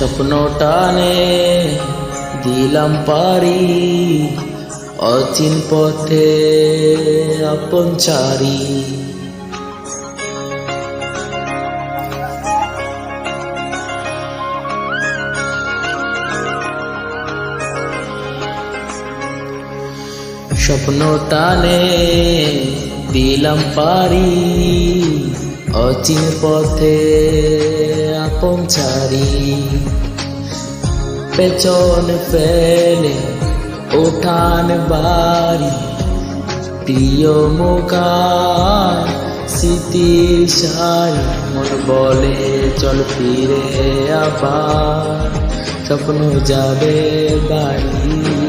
স্বপ্ন টানে দিলাম পারি, অচিন পথে আপন চারি। স্বপ্ন টানে দিলাম পারি, অচিন পথে আপন চারি। পেছন ফেলে উঠান বাড়ি, প্রিয় মুখার স্মৃতির সারি। মন বলে চল ফিরে আবার, স্বপ্ন যাবে বাড়ি।